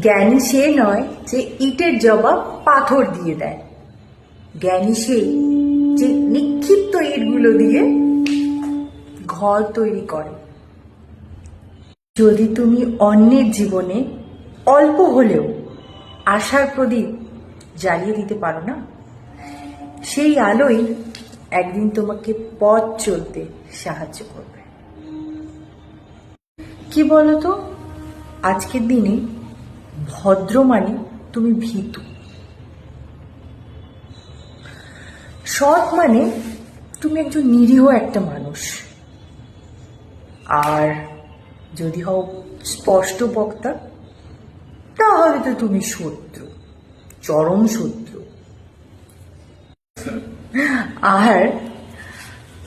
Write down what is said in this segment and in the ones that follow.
জ্ঞানী সে নয় যে ইটের জবাব পাথর দিয়ে দেয়, জ্ঞানী সেই যে নিক্ষিপ্ত ইটগুলো দিয়ে ঘর তৈরি করে। যদি তুমি অন্যের জীবনে অল্প হলেও আশার প্রদীপ জ্বালিয়ে দিতে পারো না, সেই আলোই একদিন তোমাকে পথ চলতে সাহায্য করবে। কি বলতো, আজকের দিনে ভদ্র মানে তুমি ভীতু, সৎ মানে তুমি একজন নিরীহ একটা মানুষ, আর যদি হও স্পষ্ট বক্তা তাহলে তো তুমি শত্রু, চরম শত্রু। আর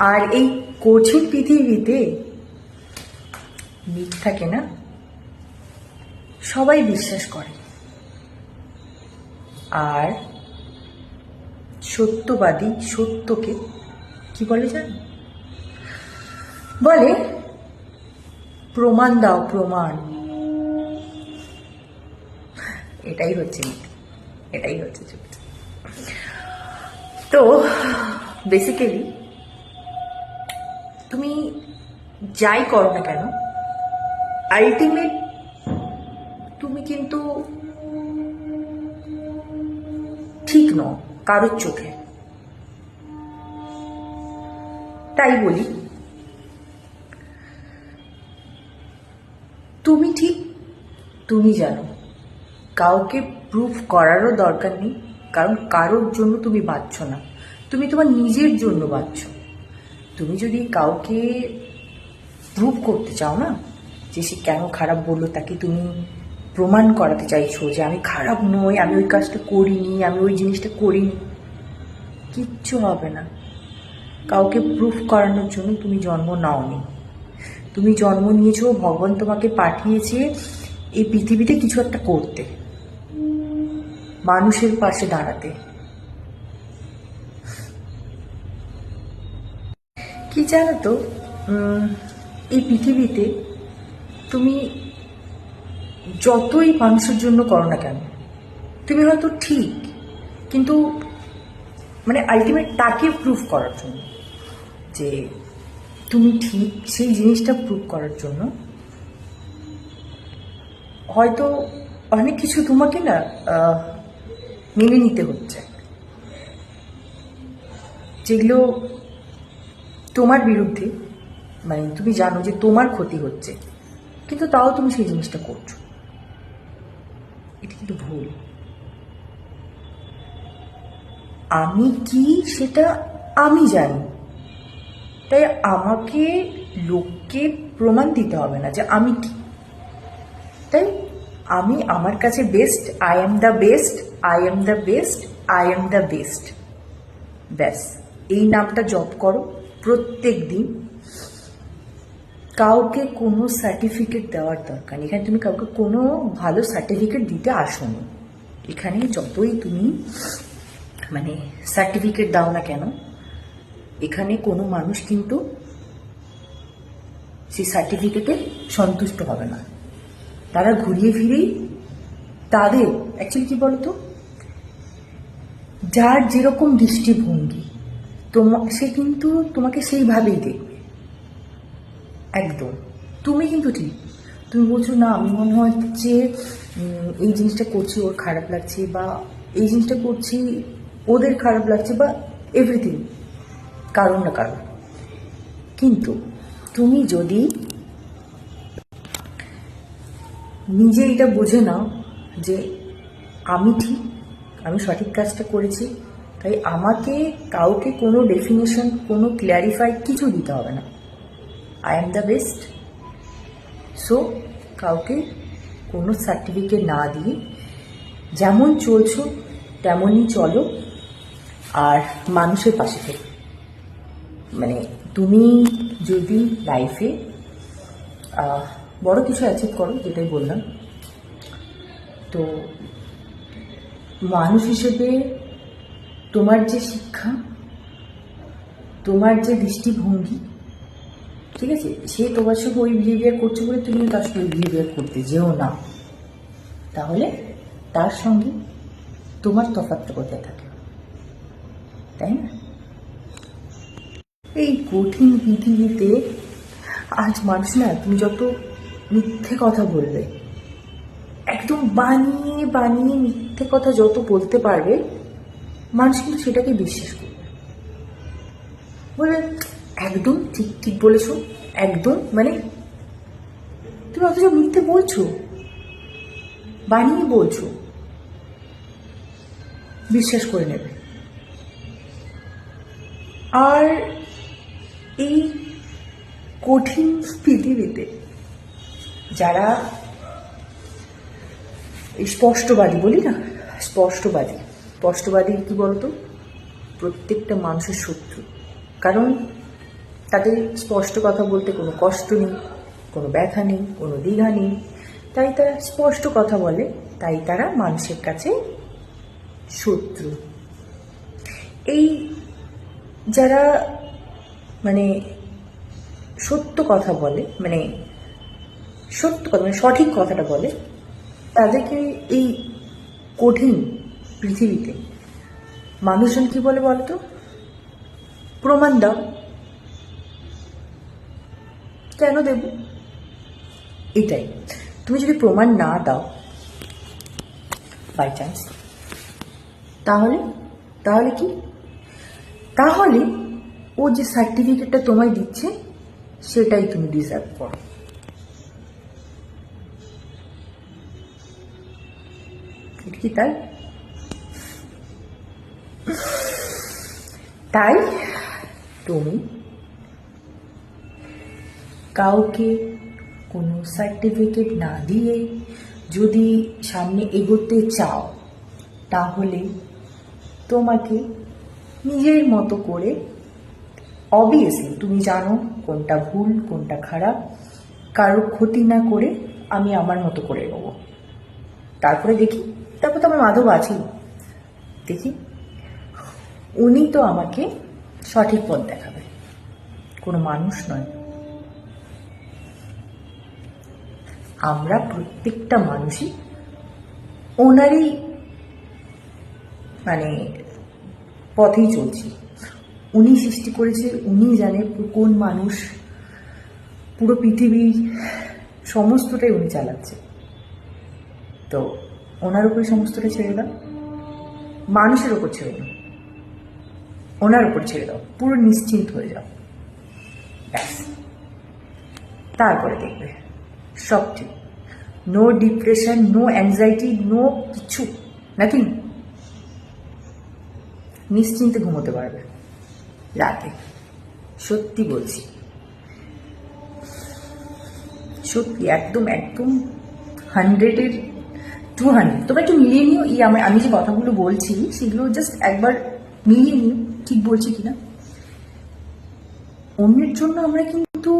আর এই কঠিন পৃথিবীতে মিথ্যাকে না সবাই বিশ্বাস করে, আর সত্যবাদী সত্যকে কি বলে জানো? বলে প্রমাণ দাও, প্রমাণ। এটাই হচ্ছে মিথ্যা, এটাই হচ্ছে সত্য। তো বেসিক্যালি তুমি যাই করো না কেন, আলটিমেট তুমি কিন্তু ঠিক নও কারোর চোখে। তাই বলি, তুমি ঠিক তুমি জানো, কাউকে প্রুফ করারও দরকার নেই, কারণ কারোর জন্য তুমি বাঁচছ না, তুমি তোমার নিজের জন্য বাঁচছ। তুমি যদি কাউকে প্রুভ করতে চাও না যে সে কেন খারাপ বললো, তাকে তুমি প্রমাণ করাতে চাইছো যে আমি খারাপ নই, আমি ওই কাজটা করিনি, আমি ওই জিনিসটা করিনি, কিচ্ছু হবে না। কাউকে প্রুফ করানোর জন্য তুমি জন্ম নাওনি, তুমি জন্ম নিয়েছো, ভগবান তোমাকে পাঠিয়েছে এই পৃথিবীতে কিছু একটা করতে, মানুষের পাশে দাঁড়াতে। কি জানো তো, এই পৃথিবীতে তুমি যতই মানুষের জন্য করো না কেন, তুমি হয়তো ঠিক, কিন্তু মানে আলটিমেট তাকে প্রুফ করার জন্য যে তুমি ঠিক, সেই জিনিসটা প্রুভ করার জন্য হয়তো অনেক কিছু তোমাকে না মেনে নিতে হচ্ছে, যেগুলো তোমার বিরুদ্ধে, মানে তুমি জানো যে তোমার ক্ষতি হচ্ছে, কিন্তু তাও তুমি সেই জিনিসটা করছো। এটা কিন্তু ভুল। আমি কি সেটা আমি জানি, তাই আমাকে লোককে প্রমাণ দিতে হবে না যে আমি কি। তাই আমি আমার কাছে best, I am the best, I am the best, I am the best, ব্যাস এই নামটা জপ করো প্রত্যেক দিন। কাউকে কোনো সার্টিফিকেট দেওয়ার দরকার নেই, এখানে তুমি কাউকে কোনো ভালো সার্টিফিকেট দিতে আসোনি। এখানে যতই তুমি মানে সার্টিফিকেট দাও না কেন, এখানে কোনো মানুষ কিন্তু সেই সার্টিফিকেটে সন্তুষ্ট হবে না। তারা ঘুরিয়ে ফিরেই তাদের অ্যাকচুয়ালি কি বলতো, যার যেরকম দৃষ্টিভঙ্গি সে কিন্তু তোমাকে সেইভাবেই দেখবে একদম। তুমি কিন্তু ঠিক, তুমি বলছো না আমি মনে হচ্ছে এই জিনিসটা করছি ওর খারাপ লাগছে, বা এই জিনিসটা করছি ওদের খারাপ লাগছে, বা এভরিথিং কারণ না কারণ। কিন্তু তুমি যদি নিজে এটা বুঝে নাও যে আমি ঠিক, আমি সঠিক কাজটা করেছি, তাই আমাকে কাউকে কোনো ডেফিনেশন, কোনো ক্ল্যারিফাই কিছু দিতে হবে না। I am the best. So কাউকে কোনো সার্টিফিকেট না দিয়ে যেমন চলছো তেমনই চলো, আর মানুষের পাশে থেকে। মানে তুমি যদি লাইফে বড় কিছু অ্যাচিভ করো, যেটাই বললাম, তো মানুষ হিসেবে তোমার যে শিক্ষা, তোমার যে দৃষ্টিভঙ্গি, ঠিক আছে, সে তোমার সঙ্গে ওই বিহেভিয়ার করছে বলে তুমি তার সঙ্গে বিহেভিয়ার করতে যেও না। তাহলে তার সঙ্গে তোমার তফাৎটা কোথায় থাকে, তাই না? এই কঠিন পৃথিবীতে আজ মানুষ না, তুমি যত মিথ্যে কথা বলবে, একদম বানিয়ে বানিয়ে মিথ্যে কথা যত বলতে পারবে, মানুষ কিন্তু সেটাকে বিশ্বাস করবে। বলে একদম ঠিক ঠিক বলেছ, একদম, মানে তুমি অথচ মিথ্যে বলছো, বানিয়ে বলছো, বিশ্বাস করে নেবে। আর এই কঠিন পৃথিবীতে যারা এই স্পষ্টবাদী, বলি না, স্পষ্টবাদী কি বলতো, প্রত্যেকটা মানুষের শত্রু। কারণ তাদের স্পষ্ট কথা বলতে কোনো কষ্ট নেই, কোনো ব্যথা নেই, কোনো দ্বিধা নেই, তাই তারা স্পষ্ট কথা বলে, তাই তারা মানুষের কাছে শত্রু। এই যারা মানে সত্য কথা বলে, মানে সত্য কথা, মানে সঠিক কথাটা বলে, তাদেরকে এই কঠিন পৃথিবীতে মানুষজন কি বলে বলতো, প্রমাণ দাও। কেন দেব? এটাই, তুমি যদি প্রমাণ না দাও বাই চান্স, তাহলে তাহলে কি, তাহলে ও যে সার্টিফিকেটটা তোমায় দিচ্ছে সেটাই তুমি ডিজার্ভ করো। এটা কি তাই? তাই তুমি কাউকে কোনো সার্টিফিকেট না দিয়ে যদি সামনে এগোতে চাও, তাহলে তোমাকে নিজের মতো করে, অবভিয়াসলি তুমি জানো কোনটা ভুল কোনটা খারাপ, কারো ক্ষতি না করে আমি আমার মতো করে এগোবো। তারপরে দেখি, তারপর তো আমার মাধব আছেই, দেখি উনি তো আমাকে সঠিক পথ দেখাবে, কোনো মানুষ নয়। আমরা প্রত্যেকটা মানুষই ওনারই মানে পথেই চলছি। উনি সৃষ্টি করেছে, উনি জানে কোন মানুষ, পুরো পৃথিবীর সমস্তটাই উনি চালাচ্ছে। তো ওনার উপরে সমস্তটা ছেড়ে দাও, মানুষের ওপর ছেড়ে দাও, ওনার উপর ছেড়ে দাও, পুরো নিশ্চিন্ত হয়ে যাও, ব্যাস। তারপরে দেখবে সব ঠিক, no depression, no anxiety, no কিছু, নাকি নিশ্চিন্তে ঘুমোতে পারবে রাতে। সত্যি বলছি, সত্যি, একদম একদম 100-এর 200। তোমরা একটু মিলিয়ে নিও, আমি যে কথাগুলো বলছি সেগুলো জাস্ট একবার মিলিয়ে নিও, ঠিক বলছি কিনা। অন্যের জন্য আমরা কিন্তু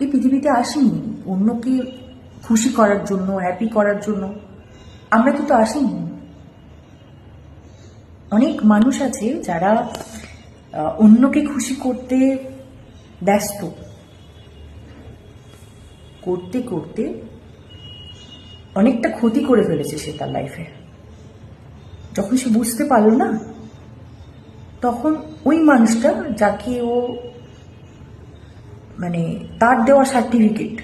এই পৃথিবীতে আসিনি, অন্যকে খুশি করার জন্য, হ্যাপি করার জন্য আমরা কিন্তু আসিনি। অনেক মানুষ আছে যারা অন্যকে খুশি করতে ব্যস্ত, করতে করতে অনেকটা ক্ষতি করে ফেলেছে সে তার লাইফে। যখন সে বুঝতে পারলো না, তখন ওই মানুষটা যাকে ও মানে তার দেওয়া সার্টিফিকেট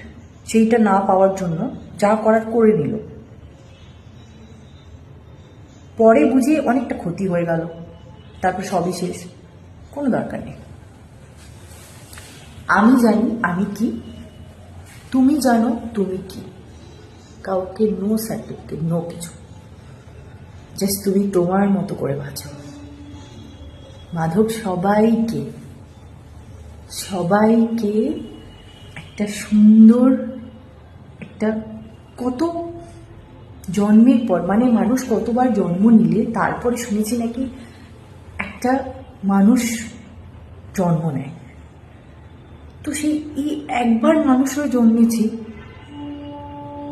সেইটা না পাওয়ার জন্য যা করার করে নিল, পরে বুঝে অনেকটা ক্ষতি হয়ে গেল, তারপর সবই শেষ, কোনো দরকার নেই। আমি জানি আমি কি, তুমি জানো তুমি কি, কাউকে নো সার্টিফিকেট, নো কিছু, জাস্ট তুমি তোমার মতো করে বাঁচো। মাধব সবাইকে সবাইকে একটা সুন্দর, একটা কত জন্মের পর, মানে মানুষ কতবার জন্ম নিলে তারপরে শুনেছি নাকি একটা মানুষ জন্ম নেয়। তো সেই এই একবার মানুষ হয়ে জন্মেছি,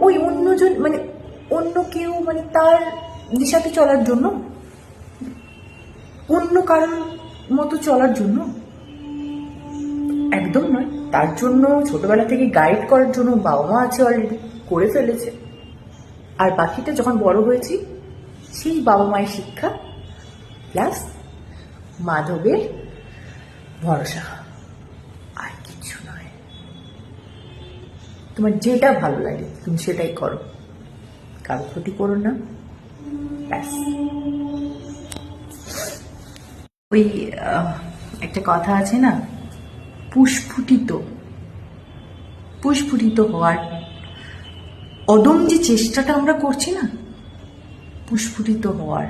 ওই অন্যজন মানে অন্য কেউ মানে তার দিশাতে চলার জন্য, অন্য কারোর মতো চলার জন্য, একদম নয়। তার জন্য ছোটবেলা থেকে গাইড করার জন্য বাবা মা আছে, অলরেডি করে ফেলেছে। আর বাকিটা যখন বড় হয়েছি সেই বাবা মায়ের শিক্ষা প্লাস মাধবের ভরসা, আর কিছু নয়। তোমার যেটা ভালো লাগে তুমি সেটাই করো, কারো ক্ষতি করো না, ব্যাস। ওই একটা কথা আছে না, পুষ্পুটিত হওয়ার অদম যে চেষ্টাটা আমরা করছি না, পুষ্পুটিত হওয়ার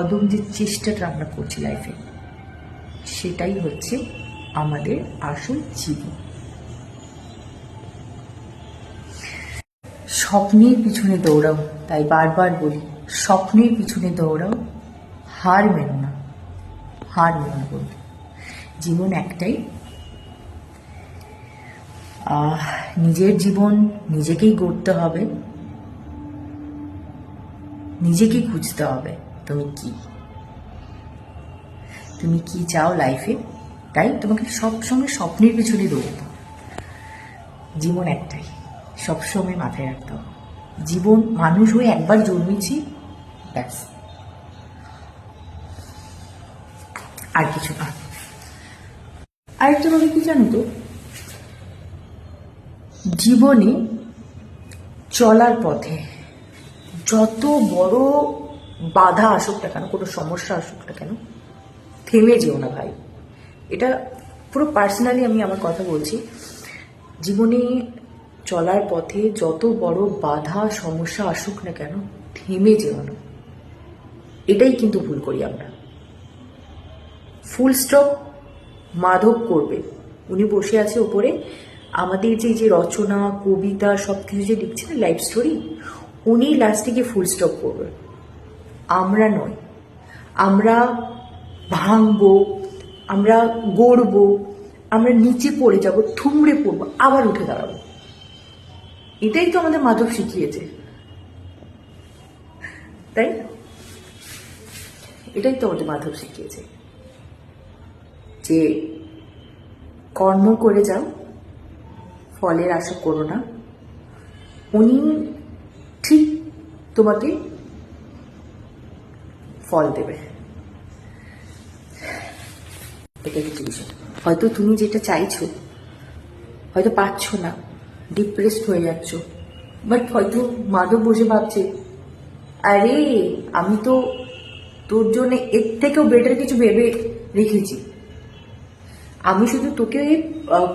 অদম যে চেষ্টাটা আমরা করছি লাইফে, সেটাই হচ্ছে আমাদের আসল জীবন। স্বপ্নের পিছনে দৌড়াও, তাই বারবার বলি, স্বপ্নের পিছনে দৌড়াও, হার মেনো না, হার মেনো না বলি। জীবন একটাই, নিজের জীবন নিজেকেই গড়তে হবে, নিজেকেই খুঁজতে হবে তুমি কি চাও লাইফে, তাই তোমাকে সবসময় স্বপ্নের পিছনে দৌড়াতে হবে। জীবন একটাই, সবসময় মাথায় রাখতে হবে। জীবন মানুষ হয়ে একবার জন্মেছি, ব্যাস, আর কিছু না। আরেকটা কথা কি জানো তো, জীবনে চলার পথে যত বড় বাধা আসুক না কেন, কোনো সমস্যা আসুক না কেন, থেমে যেও না ভাই। এটা পুরো পার্সোনালি আমি আমার কথা বলছি। জীবনে চলার পথে যত বড় বাধা সমস্যা আসুক না কেন, থেমে যেও না। এটাই কিন্তু ভুল করি আমরা। ফুল স্টপ মাধব করবে, উনি বসে আছে ওপরে, আমাদের যে রচনা কবিতা সব কিছু যে লিখছে না, লাইফ স্টোরি, উনি লাস্টে গিয়ে ফুল স্টপ করবে, আমরা নয়। আমরা ভাঙবো, আমরা গড়বো, আমরা নিচে পড়ে যাব, থুমড়ে পড়বো, আবার উঠে দাঁড়াবো। এটাই তো আমাদের মাধব শিখিয়েছে, তাই না? এটাই তো আমাদের মাধব শিখিয়েছে যে কর্ম করে যাও, ফলের আশা করো না, উনি ঠিক তোমাকে ফল দেবে। এটা কিছু বিষয়, হয়তো তুমি যেটা চাইছো হয়তো পাচ্ছ না, ডিপ্রেসড হয়ে যাচ্ছ, বাট হয়তো মাধব বসে ভাবছে, আরে আমি তো তোর জন্য এর থেকেও বেটার কিছু ভেবে রেখেছি, আমি শুধু তোকে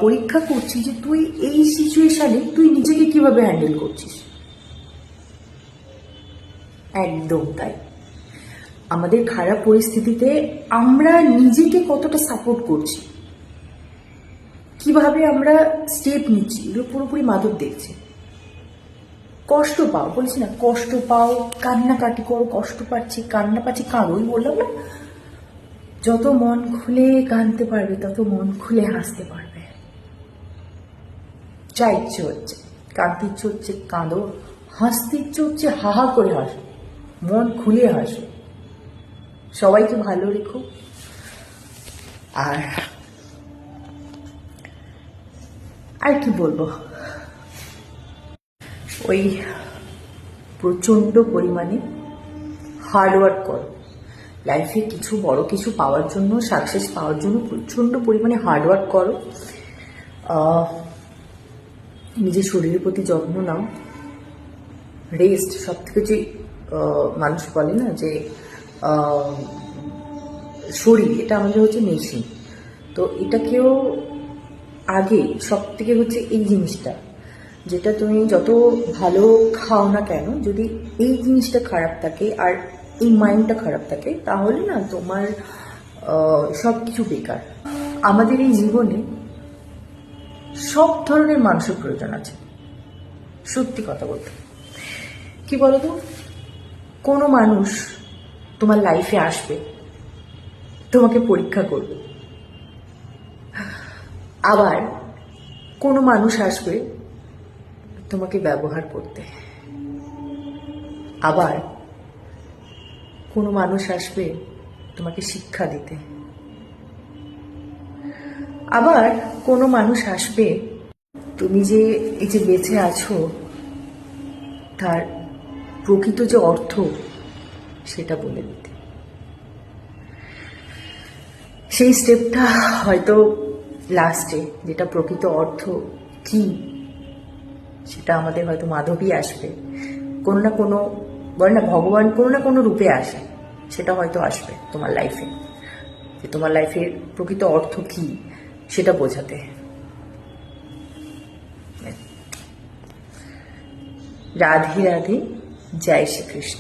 পরীক্ষা করছি যে তুই এই সিচুয়েশনে তুই নিজেকে কিভাবে হ্যান্ডেল করছিস। একদম তাই, আমাদের খারাপ পরিস্থিতিতে আমরা নিজেকে কতটা সাপোর্ট করছি, কিভাবে আমরা স্টেপ নিচ্ছি, এগুলো পুরোপুরি মাধব দেখছে। কষ্ট পাও, বলছি না, কষ্ট পাও, কান্নাকাটি করো, কষ্ট পাচ্ছি, কান্না পাচ্ছি, কারোই বললাম না, যত মন খুলে কাঁদতে পারবে তত মন খুলে হাসতে পারবে। যা ইচ্ছে হচ্ছে, কাঁদতে ইচ্ছে হচ্ছে কাঁদো, হাসতে ইচ্ছে হচ্ছে হাহা করে হাসো, মন খুলে হাসো। সবাইকে ভালো রেখো। আর কি বলবো, ওই প্রচন্ড পরিমাণে হার্ডওয়ার্ক করো লাইফে, কিছু বড় কিছু পাওয়ার জন্য, সাকসেস পাওয়ার জন্য প্রচন্ড পরিমাণে হার্ডওয়ার্ক করো। নিজের শরীরের প্রতি যত্ন নাও, রেস্ট সব থেকে যে মানুষ বলে না যে শরীর এটা আমাদের হচ্ছে মেশিন, তো এটাকেও আগে সব থেকে হচ্ছে এই জিনিসটা, যেটা তুমি যত ভালো খাও না কেন, যদি এই জিনিসটা খারাপ থাকে আর এই মাইন্ডটা খারাপ থাকে, তাহলে না তোমার সব কিছু বেকার। আমাদের এই জীবনে সব ধরনের মানুষের প্রয়োজন আছে, সত্যি কথা বলতে। কি বলতো, কোনো মানুষ তোমার লাইফে আসবে, তোমাকে পরীক্ষা করবে, আবার কোনো মানুষ আসবে তোমাকে ব্যবহার করতে, আবার কোনো মানুষ আসবে তোমাকে শিক্ষা দিতে, আবার কোনো মানুষ আসবে তুমি যে এই যে বেঁচে আছো তার প্রকৃত যে অর্থ সেটা বলে দিতে। সেই স্টেপটা হয়তো লাস্টে, যেটা প্রকৃত অর্থ কি সেটা আমাদের হয়তো মাধবী আসবে, কোনো না কোনো, বলে না ভগবান কোনো না কোনো রূপে আসে, সেটা হয়তো আসবে তোমার লাইফে, যে তোমার লাইফের প্রকৃত অর্থ কি সেটা বোঝাতে। রাধে রাধে, জয় শ্রীকৃষ্ণ।